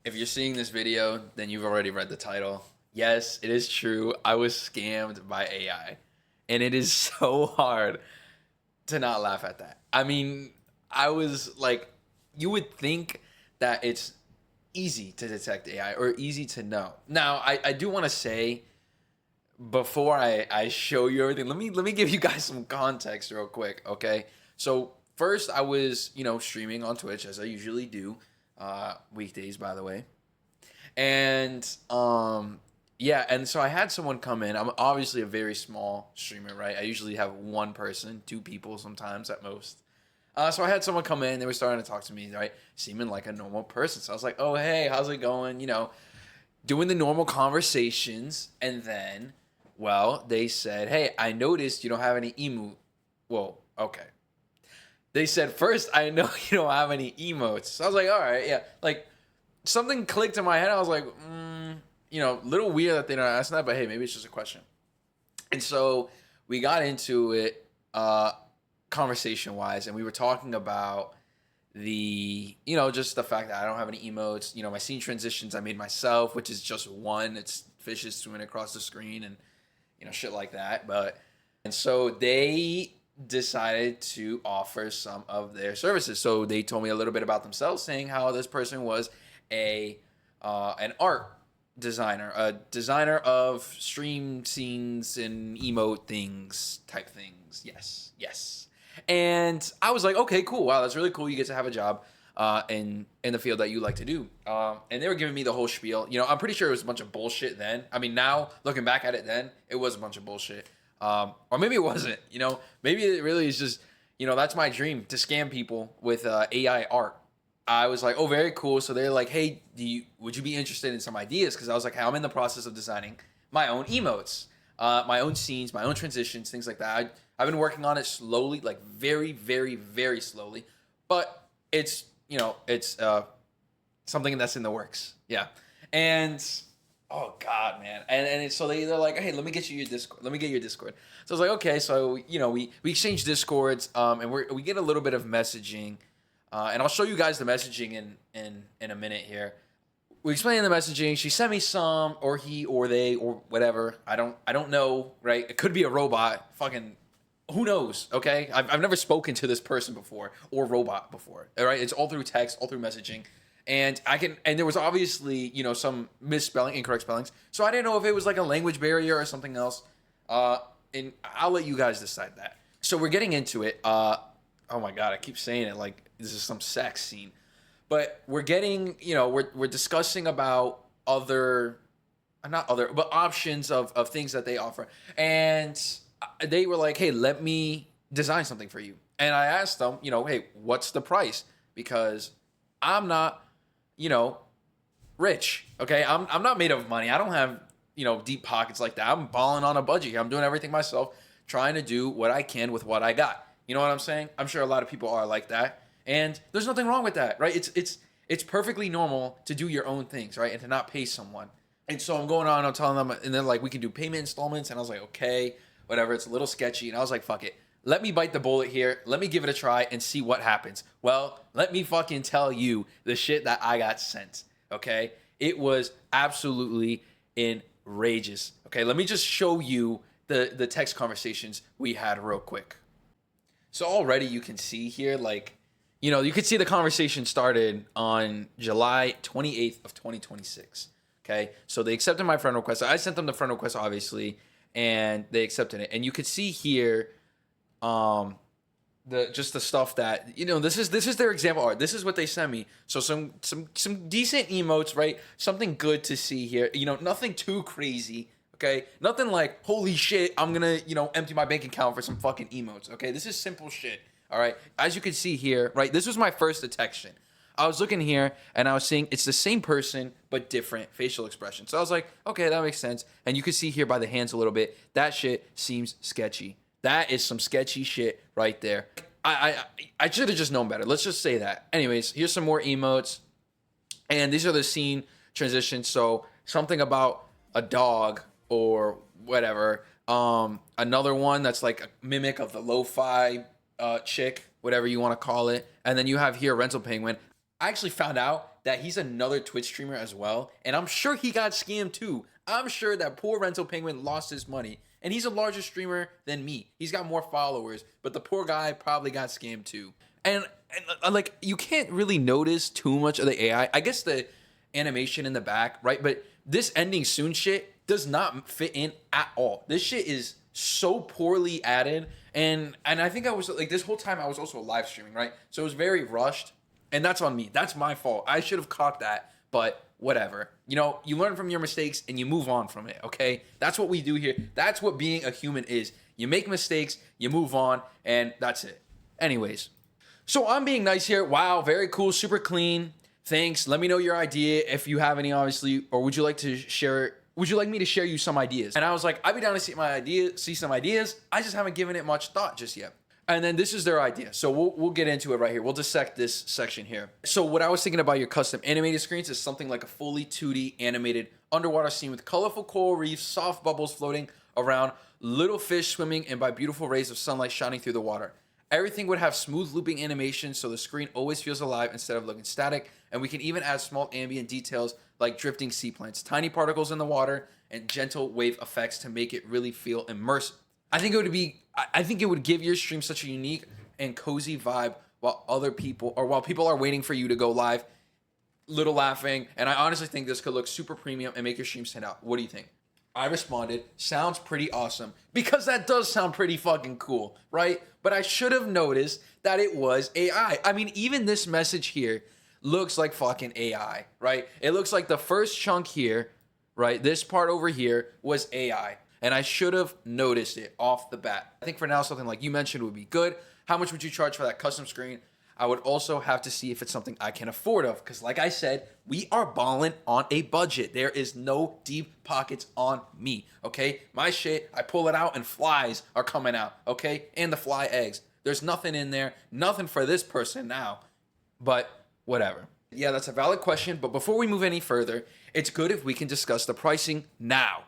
If you're seeing this video, then you've already read the title. Yes, it is true. I was scammed by AI. And it is so hard to not laugh at that. I mean, I was like, you would think that it's easy to detect AI or easy to know. Now, I do want to say before I show you everything, let me give you guys some context real quick, okay? So first I was, streaming on Twitch as I usually do, weekdays by the way. And yeah, and so I had someone come in. I'm obviously a very small streamer, right? I usually have one person, two people sometimes at most. So I had someone come in, they were starting to talk to me, right? Seeming like a normal person. So I was like, oh hey, how's it going? Doing the normal conversations, and then, well, they said, hey, I noticed you don't have any emu. Whoa, okay. They said, first, I know you don't have any emotes. So I was like, all right, yeah. Like, something clicked in my head. I was like, little weird that they don't ask that, but hey, maybe it's just a question. And so we got into it conversation wise, and we were talking about just the fact that I don't have any emotes. My scene transitions I made myself, which is just one. It's fishes swimming across the screen and, shit like that. And so they decided to offer some of their services. So they told me a little bit about themselves, saying how this person was an art designer, a designer of stream scenes and emote things type things. Yes. And I was like, okay, cool. Wow, that's really cool. You get to have a job in the field that you like to do. And they were giving me the whole spiel. I'm pretty sure it was a bunch of bullshit then. I mean, now looking back at it, then it was a bunch of bullshit. Or maybe it wasn't. Maybe it really is just. That's my dream, to scam people with AI art. I was like, oh, very cool. So they're like, hey, would you be interested in some ideas? Because I was like, hey, I'm in the process of designing my own emotes, my own scenes, my own transitions, things like that. I've been working on it slowly, like very, very, very slowly, but it's something that's in the works. Yeah, and oh god, man, so they're like, hey, let me get you your Discord. Let me get your Discord. So I was like, okay. So we exchange Discords, and we get a little bit of messaging. And I'll show you guys the messaging in a minute here. We explained the messaging. She sent me some, or he, or they, or whatever. I don't know, right? It could be a robot. Fucking, who knows? Okay, I've never spoken to this person before or robot before. All right, it's all through text, all through messaging, and there was obviously some misspelling, incorrect spellings. So I didn't know if it was like a language barrier or something else. And I'll let you guys decide that. So we're getting into it. Oh my god, I keep saying it like this is some sex scene. But we're getting, we're discussing about but options of things that they offer. And they were like, hey, let me design something for you. And I asked them, hey, what's the price? Because I'm not, rich. Okay. I'm not made of money. I don't have, deep pockets like that. I'm balling on a budget here. I'm doing everything myself, trying to do what I can with what I got. You know what I'm saying? I'm sure a lot of people are like that. And there's nothing wrong with that, right? It's perfectly normal to do your own things, right? And to not pay someone. And so I'm going on, I'm telling them, and they're like, we can do payment installments. And I was like, okay, whatever. It's a little sketchy. And I was like, fuck it. Let me bite the bullet here. Let me give it a try and see what happens. Well, let me fucking tell you the shit that I got sent, okay? It was absolutely enrageous. Okay, let me just show you the text conversations we had real quick. So already you can see here, like, you could see the conversation started on July 28th of 2026. Okay. So they accepted my friend request. I sent them the friend request, obviously, and they accepted it. And you could see here, the stuff that, this is their example art. This is what they sent me. So some decent emotes, right? Something good to see here. Nothing too crazy. Okay, nothing like, holy shit, I'm gonna, empty my bank account for some fucking emotes. Okay, this is simple shit. All right, as you can see here, right, this was my first detection. I was looking here and I was seeing it's the same person but different facial expressions. So I was like, okay, that makes sense. And you can see here by the hands a little bit, that shit seems sketchy. That is some sketchy shit right there. I should have just known better. Let's just say that. Anyways, here's some more emotes, and these are the scene transitions. So something about a dog or whatever. Another one that's like a mimic of the lo-fi chick, whatever you want to call it. And then you have here Rental Penguin. I actually found out that he's another Twitch streamer as well, and I'm sure he got scammed too. I'm sure that poor Rental Penguin lost his money, and he's a larger streamer than me. He's got more followers, but the poor guy probably got scammed too. And like, you can't really notice too much of the AI. I guess the animation in the back, right? But this ending soon shit does not fit in at all. This shit is so poorly added, and I think I was like, this whole time I was also live streaming, right? So it was very rushed, and that's on me. That's my fault. I should have caught that, but whatever. You know, you learn from your mistakes and you move on from it, okay? That's what we do here. That's what being a human is. You make mistakes, you move on, and that's it. Anyways, so I'm being nice here. Wow, very cool, super clean. Thanks. Let me know your idea if you have any, obviously, or would you like to share? Would you like me to share you some ideas? And I was like, I'd be down to see some ideas. I just haven't given it much thought just yet. And then this is their idea. So we'll get into it right here. We'll dissect this section here. So what I was thinking about your custom animated screens is something like a fully 2D animated underwater scene with colorful coral reefs, soft bubbles floating around, little fish swimming, and by beautiful rays of sunlight shining through the water. Everything would have smooth looping animation so the screen always feels alive instead of looking static, and we can even add small ambient details like drifting sea plants, tiny particles in the water, and gentle wave effects to make it really feel immersive. I think it would give your stream such a unique and cozy vibe while people are waiting for you to go live, little laughing, and I honestly think this could look super premium and make your stream stand out. What do you think? I responded, sounds pretty awesome, because that does sound pretty fucking cool, right? But I should have noticed that it was AI. I mean, even this message here looks like fucking AI, right? It looks like the first chunk here, right? This part over here was AI, and I should have noticed it off the bat. I think for now, something like you mentioned would be good. How much would you charge for that custom screen? I would also have to see if it's something I can afford of, because like I said, we are balling on a budget. There is no deep pockets on me, okay? My shit, I pull it out and flies are coming out, okay? And the fly eggs. There's nothing in there, nothing for this person now, but whatever. Yeah, that's a valid question, but before we move any further, it's good if we can discuss the pricing now.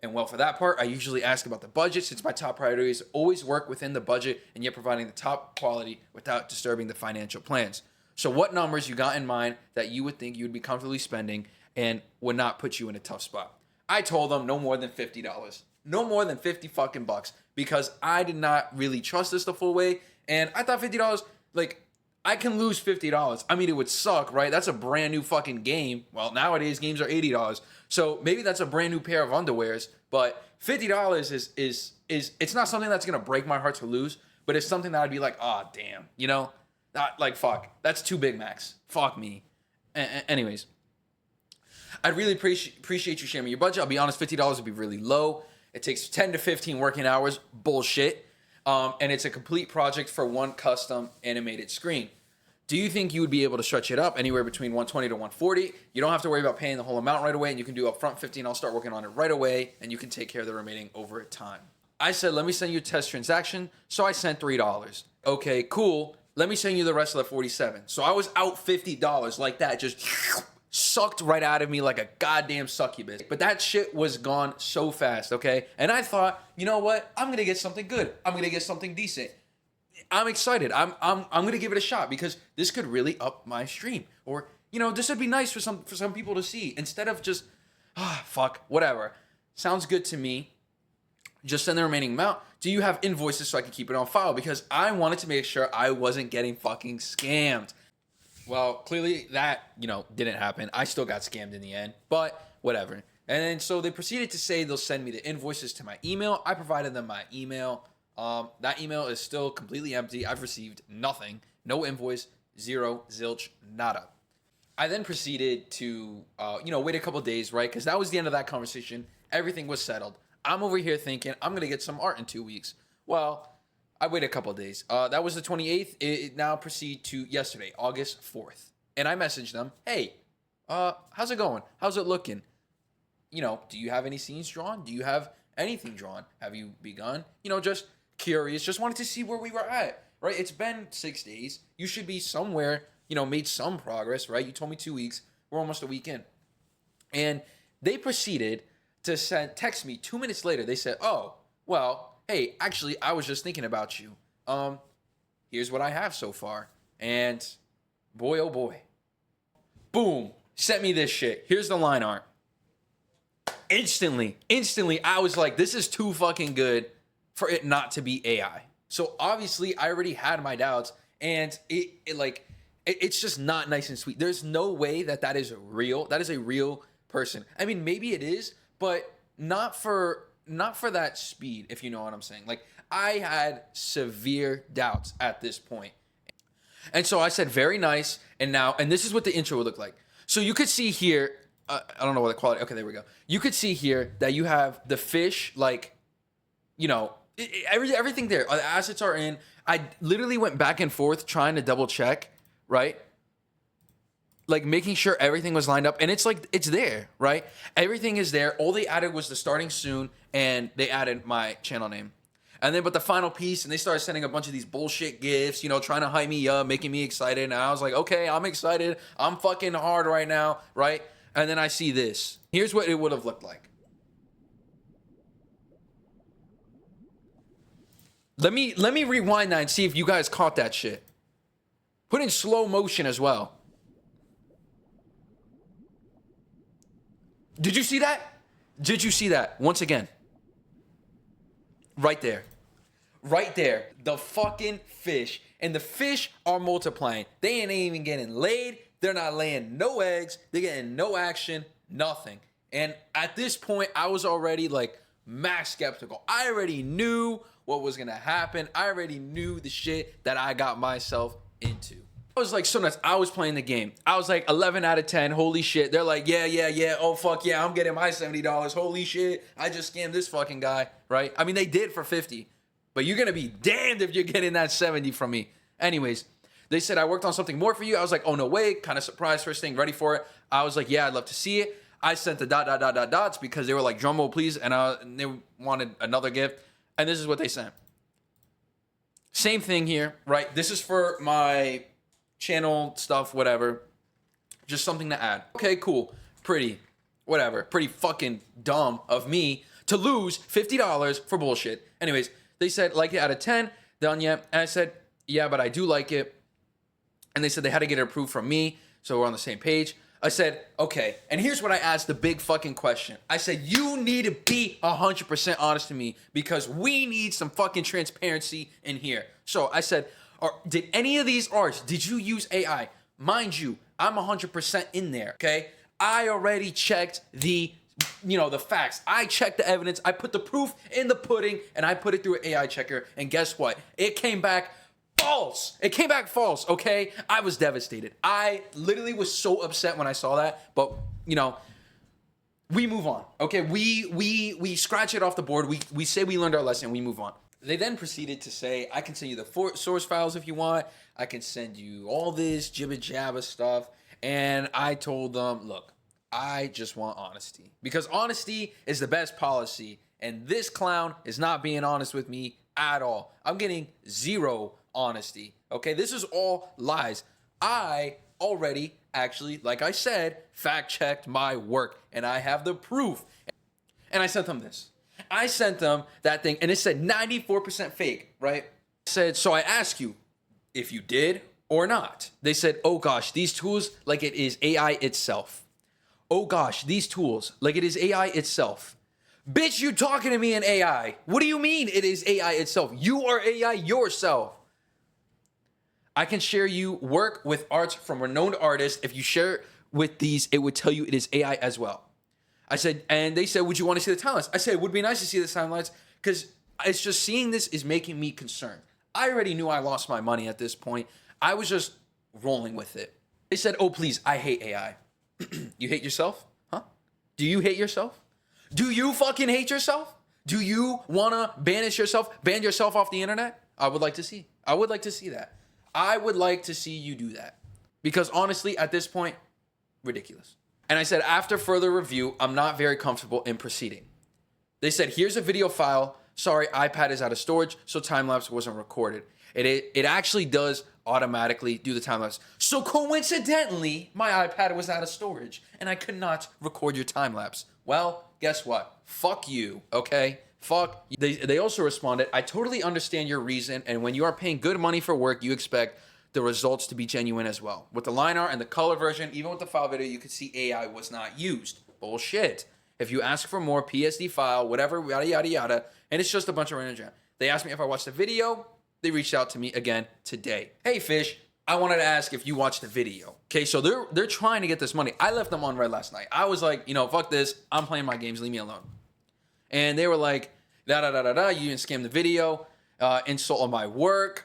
And well, for that part, I usually ask about the budget, since my top priority is always work within the budget and yet providing the top quality without disturbing the financial plans. So what numbers you got in mind that you would think you would be comfortably spending and would not put you in a tough spot? I told them no more than $50. No more than 50 fucking bucks, because I did not really trust this the full way. And I thought $50, like, I can lose $50. I mean, it would suck, right? That's a brand new fucking game. Well, nowadays games are $80. So maybe that's a brand new pair of underwears, but $50 is it's not something that's gonna break my heart to lose, but it's something that I'd be like, oh damn, you know? Not like, fuck, that's 2 Big Macs. Fuck me. Anyways, I'd really appreciate you sharing me your budget. I'll be honest, $50 would be really low. It takes 10 to 15 working hours. Bullshit. And it's a complete project for one custom animated screen. Do you think you would be able to stretch it up anywhere between 120 to 140? You don't have to worry about paying the whole amount right away, and you can do upfront 50, and I'll start working on it right away, and you can take care of the remaining over time. I said, let me send you a test transaction, so I sent $3. Okay, cool. Let me send you the rest of the 47. So I was out $50 like that, just sucked right out of me like a goddamn succubus. But that shit was gone so fast, okay? And I thought, you know what? I'm gonna get something good. I'm gonna get something decent. I'm excited. I'm gonna give it a shot, because this could really up my stream. Or, you know, this would be nice for some people to see instead of just fuck, whatever. Sounds good to me. Just send the remaining amount. Do you have invoices so I can keep it on file? Because I wanted to make sure I wasn't getting fucking scammed. Well, clearly that, you know, didn't happen. I still got scammed in the end, but whatever. And then so they proceeded to say they'll send me the invoices to my email. I provided them my email. That email is still completely empty. I've received nothing. No invoice, zero, zilch, nada. I then proceeded to, wait a couple days, right? Because that was the end of that conversation. Everything was settled. I'm over here thinking I'm going to get some art in 2 weeks. Well, I waited a couple of days. That was the 28th. It now proceed to yesterday, August 4th. And I messaged them, hey, how's it going? How's it looking? You know, do you have any scenes drawn? Do you have anything drawn? Have you begun? You know, just curious. Just wanted to see where we were at, right? It's been 6 days. You should be somewhere, made some progress, right? You told me 2 weeks. We're almost a week in. And they proceeded to text me 2 minutes later. They said, oh, well, hey, actually, I was just thinking about you. Here's what I have so far. And boy, oh boy. Boom. Sent me this shit. Here's the line art. Instantly, I was like, this is too fucking good for it not to be AI. So obviously, I already had my doubts, and it's just not nice and sweet. There's no way that is real. That is a real person. I mean, maybe it is, but not for that speed, if you know what I'm saying. Like, I had severe doubts at this point. And so I said, very nice. And this is what the intro would look like. So you could see here, I don't know what the quality, okay, there we go. You could see here that you have the fish, like, you know, everything there. The assets are in. I literally went back and forth trying to double check, right? Like making sure everything was lined up. And it's like, it's there, right? Everything is there. All they added was the starting soon, and they added my channel name. And then, but the final piece, and they started sending a bunch of these bullshit gifts, you know, trying to hype me up, making me excited. And I was like, okay, I'm excited. I'm fucking hard right now, right? And then I see this. Here's what it would have looked like. Let me rewind that and see if you guys caught that shit. Put in slow motion as well. Did you see that? Did you see that? Once again. Right there. Right there. The fucking fish. And the fish are multiplying. They ain't even getting laid. They're not laying no eggs. They're getting no action. Nothing. And at this point, I was already like max skeptical. I already knew what was going to happen. I already knew the shit that I got myself into. I was like so nuts. I was playing the game. I was like 11 out of 10. Holy shit. They're like, yeah. Oh, fuck yeah. I'm getting my $70. Holy shit. I just scammed this fucking guy, right? I mean, they did for 50. But you're going to be damned if you're getting that 70 from me. Anyways, they said I worked on something more for you. I was like, oh, no way. Kind of surprised, first thing, ready for it. I was like, yeah, I'd love to see it. I sent the dots because they were like, drum roll, please. And they wanted another gift. And this is what they sent. Same thing here, right? This is for my channel stuff, whatever. Just something to add. Okay, cool. Pretty, whatever. Pretty fucking dumb of me to lose $50 for bullshit. Anyways, they said, like it out of 10. Done yet? And I said, yeah, but I do like it. And they said they had to get it approved from me, so we're on the same page. I said, okay. And here's what I asked the big fucking question. I said, you need to be 100% honest to me because we need some fucking transparency in here. So I said, did any of these arts, did you use AI? Mind you, I'm 100% in there, okay? I already checked the facts. I checked the evidence. I put the proof in the pudding, and I put it through an AI checker. And guess what? It came back false. It came back false, okay? I was devastated. I literally was so upset when I saw that. But, we move on, okay? We scratch it off the board. We say we learned our lesson. We move on. They then proceeded to say, I can send you the source files if you want. I can send you all this jibba jabba stuff. And I told them, look, I just want honesty. Because honesty is the best policy. And this clown is not being honest with me at all. I'm getting zero honesty. Okay, this is all lies. I already actually, like I said, fact-checked my work. And I have the proof. And I sent them this. I sent them that thing, and it said 94% fake, right? I said, so I ask you if you did or not. They said, oh gosh, these tools like it is AI itself. Oh gosh, these tools like it is AI itself. Bitch, you talking to me in AI. What do you mean it is AI itself? You are AI yourself. I can share you work with arts from renowned artists. If you share with these, it would tell you it is AI as well. I said, and they said, would you want to see the timelines? I said, it would be nice to see the timelines because it's just seeing this is making me concerned. I already knew I lost my money at this point. I was just rolling with it. They said, oh, please, I hate AI. You hate yourself? Huh? Do you hate yourself? Do you fucking hate yourself? Do you want to ban yourself off the internet? I would like to see. I would like to see that. I would like to see you do that. Because honestly, at this point, ridiculous. And I said, after further review, I'm not very comfortable in proceeding. They said, here's a video file. Sorry, iPad is out of storage, so time-lapse wasn't recorded. It actually does automatically do the time-lapse. So coincidentally, my iPad was out of storage, and I could not record your time-lapse. Well, guess what? Fuck you, okay? Fuck. They also responded, I totally understand your reason, and when you are paying good money for work, you expect the results to be genuine as well. With the line art and the color version, even with the file video, you could see AI was not used. Bullshit. If you ask for more PSD file, whatever, yada, yada, yada, and it's just a bunch of random jam. They asked me if I watched the video. They reached out to me again today. Hey, Fish, I wanted to ask if you watched the video. Okay, so they're trying to get this money. I left them on red last night. I was like, fuck this. I'm playing my games. Leave me alone. And they were like, da da da da da. You didn't scam the video. Insult on my work.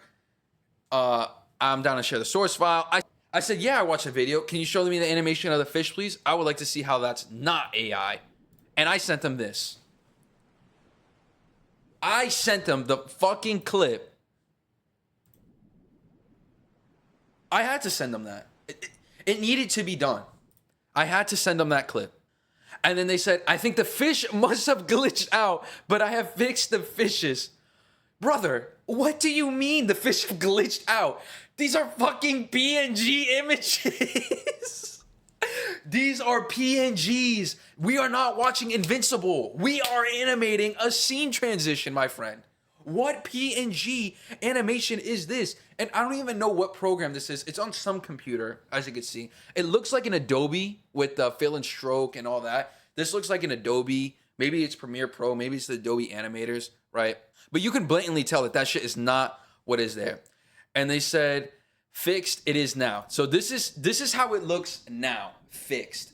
I'm down to share the source file. I said, yeah, I watched the video. Can you show me the animation of the fish, please? I would like to see how that's not AI. And I sent them this. I sent them the fucking clip. I had to send them that. It needed to be done. I had to send them that clip. And then they said, I think the fish must have glitched out, but I have fixed the fishes. Brother, what do you mean the fish have glitched out? These are fucking PNG images. These are PNGs. We are not watching Invincible. We are animating a scene transition, my friend. What PNG animation is this? And I don't even know what program this is. It's on some computer, as you can see. It looks like an Adobe with the fill and stroke and all that. This looks like an Adobe. Maybe it's Premiere Pro. Maybe it's the Adobe Animators, right? But you can blatantly tell that shit is not what is there. And they said, fixed, it is now. So this is how it looks now, fixed.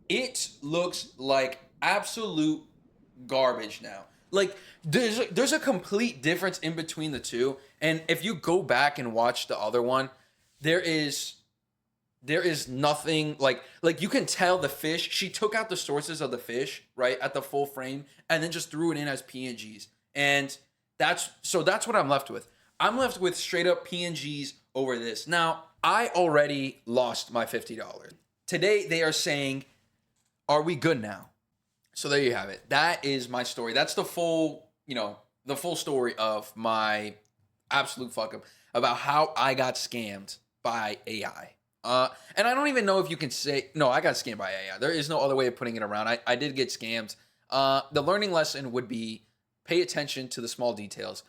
It looks like absolute garbage now. Like, there's a complete difference in between the two. And if you go back and watch the other one, there is nothing like you can tell the fish, she took out the sources of the fish, right, at the full frame, and then just threw it in as PNGs. And that's what I'm left with. I'm left with straight up PNGs over this. Now, I already lost my $50. Today, they are saying, are we good now? So there you have it. That is my story. That's the full, the full story of my absolute fuck up about how I got scammed by AI. And I don't even know if you can say, no, I got scammed by AI. There is no other way of putting it around. I did get scammed. The learning lesson would be pay attention to the small details.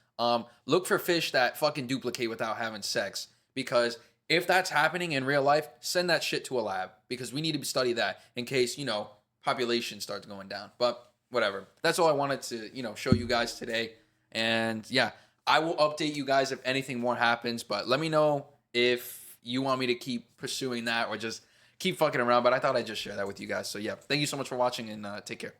Look for fish that fucking duplicate without having sex. Because if that's happening in real life, send that shit to a lab. Because we need to study that in case, population starts going down. But whatever. That's all I wanted to, show you guys today. And yeah, I will update you guys if anything more happens. But let me know if you want me to keep pursuing that or just keep fucking around. But I thought I'd just share that with you guys. So yeah, thank you so much for watching and take care.